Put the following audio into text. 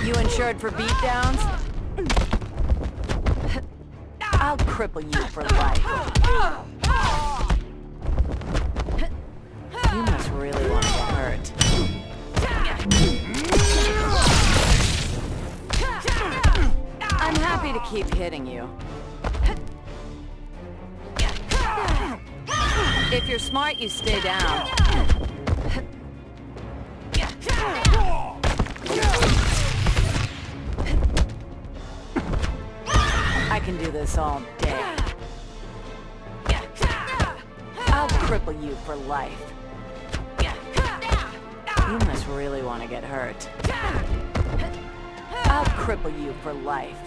You insured for beatdowns? I'll cripple you for life. You must really want to get hurt. I'm happy to keep hitting you. If you're smart, you stay down. I can do this all day. I'll cripple you for life. You must really want to get hurt. I'll cripple you for life.